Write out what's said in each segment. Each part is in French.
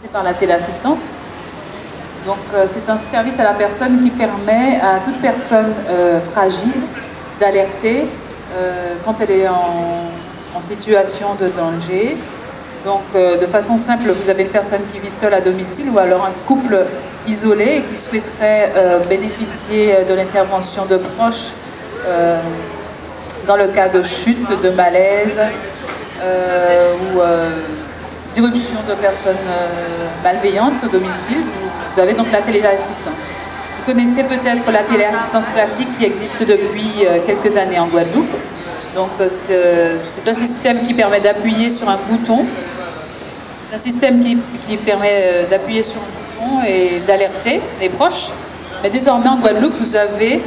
C'est par la téléassistance. Donc c'est un service à la personne qui permet à toute personne fragile d'alerter quand elle est en situation de danger. Donc de façon simple, vous avez une personne qui vit seule à domicile ou alors un couple isolé et qui souhaiterait bénéficier de l'intervention de proches dans le cas de chute, de malaise ou d'irruption de personnes malveillantes au domicile. Vous avez donc la téléassistance. Vous connaissez peut-être la téléassistance classique qui existe depuis quelques années en Guadeloupe. Donc c'est un système qui permet d'appuyer sur un bouton. C'est un système qui permet d'appuyer sur un bouton et d'alerter les proches. Mais désormais en Guadeloupe, vous avez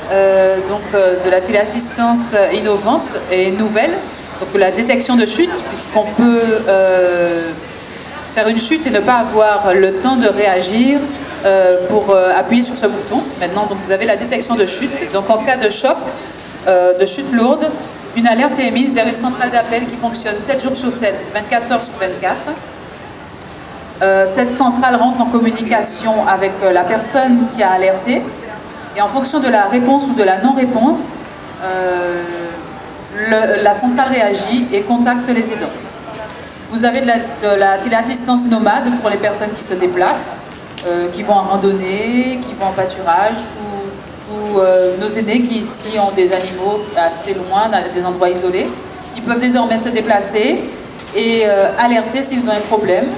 de la téléassistance innovante et nouvelle. Donc la détection de chute, puisqu'on peut faire une chute et ne pas avoir le temps de réagir pour appuyer sur ce bouton. Maintenant, donc, vous avez la détection de chute. Donc en cas de choc, de chute lourde, une alerte est émise vers une centrale d'appel qui fonctionne 7 jours sur 7, 24 heures sur 24. Cette centrale rentre en communication avec la personne qui a alerté. Et en fonction de la réponse ou de la non-réponse, la centrale réagit et contacte les aidants. Vous avez de la téléassistance nomade pour les personnes qui se déplacent, qui vont en randonnée, qui vont en pâturage, tous nos aînés qui ici ont des animaux assez loin, des endroits isolés. Ils peuvent désormais se déplacer et alerter s'ils ont un problème,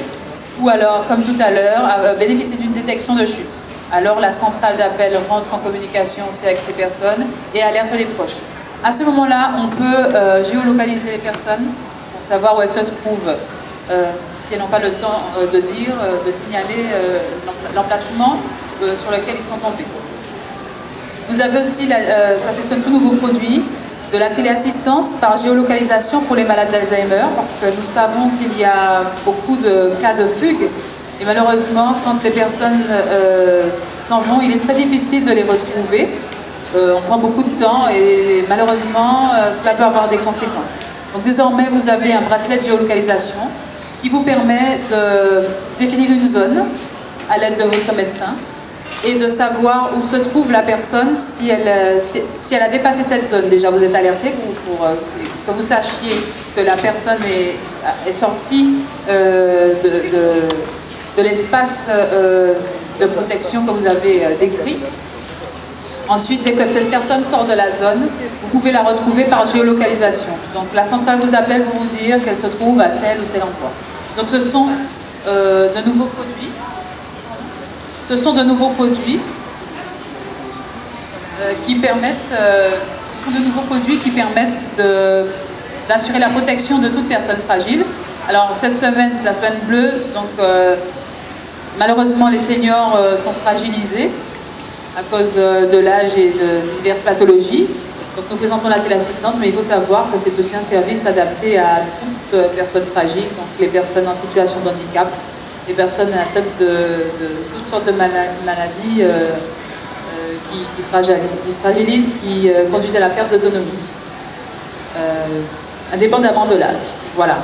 ou alors, comme tout à l'heure, bénéficier d'une détection de chute. Alors la centrale d'appel rentre en communication aussi avec ces personnes et alerte les proches. À ce moment-là, on peut géolocaliser les personnes pour savoir où elles se trouvent, si elles n'ont pas le temps de dire, de signaler l'emplacement sur lequel ils sont tombés. Vous avez aussi, ça c'est un tout nouveau produit, de la téléassistance par géolocalisation pour les malades d'Alzheimer, parce que nous savons qu'il y a beaucoup de cas de fugue. Et malheureusement, quand les personnes s'en vont, il est très difficile de les retrouver. On prend beaucoup de temps et malheureusement, cela peut avoir des conséquences. Donc désormais, vous avez un bracelet de géolocalisation qui vous permet de définir une zone à l'aide de votre médecin et de savoir où se trouve la personne si elle a dépassé cette zone. Déjà, vous êtes alerté pour que vous sachiez que la personne est sortie de l'espace de protection que vous avez décrit. Ensuite, dès que cette personne sort de la zone, vous pouvez la retrouver par géolocalisation. Donc la centrale vous appelle pour vous dire qu'elle se trouve à tel ou tel endroit. Donc ce sont de nouveaux produits. Ce sont de nouveaux produits qui permettent, d'assurer la protection de toute personne fragile. Alors cette semaine, c'est la semaine bleue, donc malheureusement les seniors sont fragilisés à cause de l'âge et de diverses pathologies. Donc nous présentons la téléassistance, mais il faut savoir que c'est aussi un service adapté à toute personne fragile, donc les personnes en situation de handicap, les personnes atteintes de toutes sortes de maladies qui fragilisent, qui conduisent à la perte d'autonomie, indépendamment de l'âge. Voilà.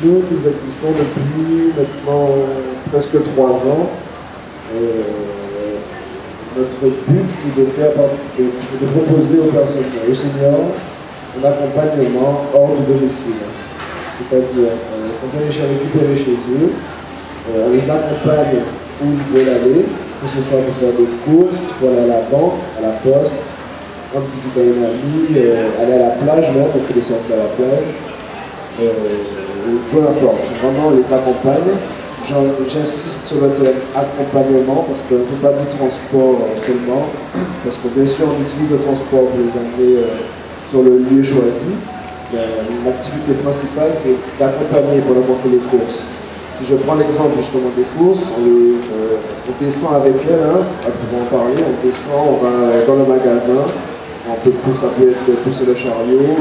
Nous existons depuis maintenant presque 3 ans. Notre but, c'est de proposer aux personnes, aux seniors, un accompagnement hors du domicile. C'est-à-dire, on vient les récupérer chez eux, on les accompagne où ils veulent aller, que ce soit pour faire des courses, pour aller à la banque, à la poste, rendre visite à un ami, aller à la plage, même, on fait des sorties à la plage, peu importe, vraiment on les accompagne. J'insiste sur le terme accompagnement parce qu'il ne faut pas du transport seulement, parce que bien sûr on utilise le transport pour les amener sur le lieu choisi. L'activité principale c'est d'accompagner pendant qu'on fait les courses. Si je prends l'exemple justement des courses, on descend avec elle, après on va en parler, on descend, on va dans le magasin, ça peut être pousser le chariot,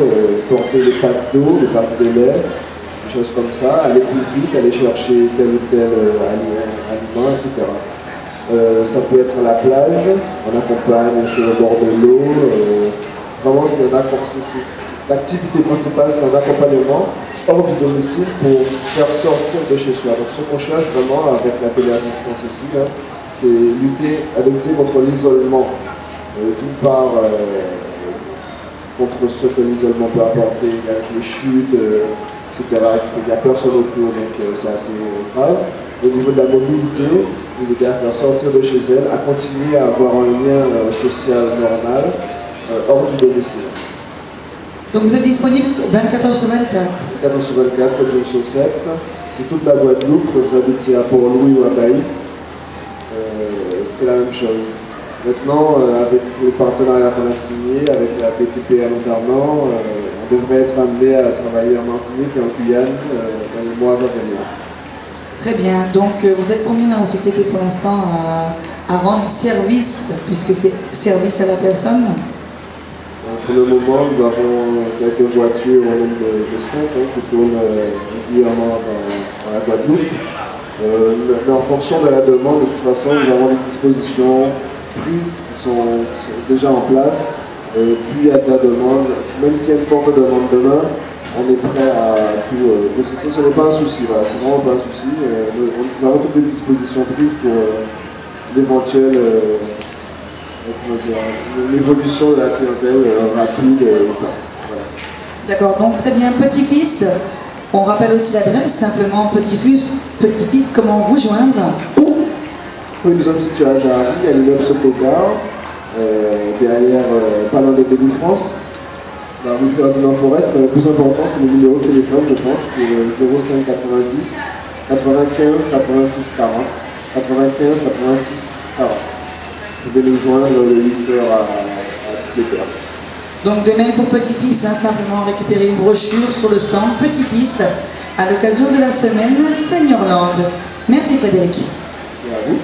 porter les packs d'eau, les packs de lait, des choses comme ça, aller plus vite, aller chercher tel ou tel aliment, etc. Ça peut être à la plage, on accompagne sur le bord de l'eau, vraiment l'activité principale c'est un accompagnement hors du domicile pour faire sortir de chez soi. Donc ce qu'on cherche vraiment avec la téléassistance aussi, hein, c'est lutter contre l'isolement. D'une part, contre ce que l'isolement peut apporter, avec les chutes, etc., qui fait qu'il n'y a personne autour, donc c'est assez grave. Au niveau de la mobilité, les aider à faire sortir de chez elles, à continuer à avoir un lien social normal hors du domicile. Donc vous êtes disponible 24 heures sur 24 24 heures sur 24, 7 jours sur 7, sur toute la Guadeloupe, que vous habitez à Port-Louis ou à Baïf, c'est la même chose. Maintenant, avec les partenariats qu'on a signés, avec la BTPA notamment, on devrait être amené à travailler en Martinique et en Guyane dans les mois à venir. Très bien. Donc vous êtes combien dans la société pour l'instant à rendre service, puisque c'est service à la personne? Pour le moment, nous avons quelques voitures au nombre de 5 qui tournent régulièrement dans la Guadeloupe. Mais en fonction de la demande, de toute façon, nous avons des dispositions prises qui sont déjà en place. Puis il y a de la demande, même s'il y a une forte demande demain, on est prêt à tout. Ce n'est pas un souci, voilà, c'est vraiment pas un souci. Nous avons toutes les dispositions prises pour l'éventuelle l'évolution de la clientèle rapide. Voilà. D'accord, donc très bien. Petit-fils, on rappelle aussi l'adresse, simplement petit-fils, comment vous joindre? Où? Oui, nous sommes situés à Jarry, à l'immeuble Socogar, derrière, pas loin de Début France, la rue Ferdinand Forest, mais le plus important c'est le numéro de téléphone, je pense, qui est 05 90 95 86 40. 95 86 40. Vous pouvez nous joindre de 8h à 17h. Donc de même pour petit-fils, hein, simplement récupérer une brochure sur le stand petit-fils à l'occasion de la semaine Seniorland. Merci Frédéric. Merci à vous.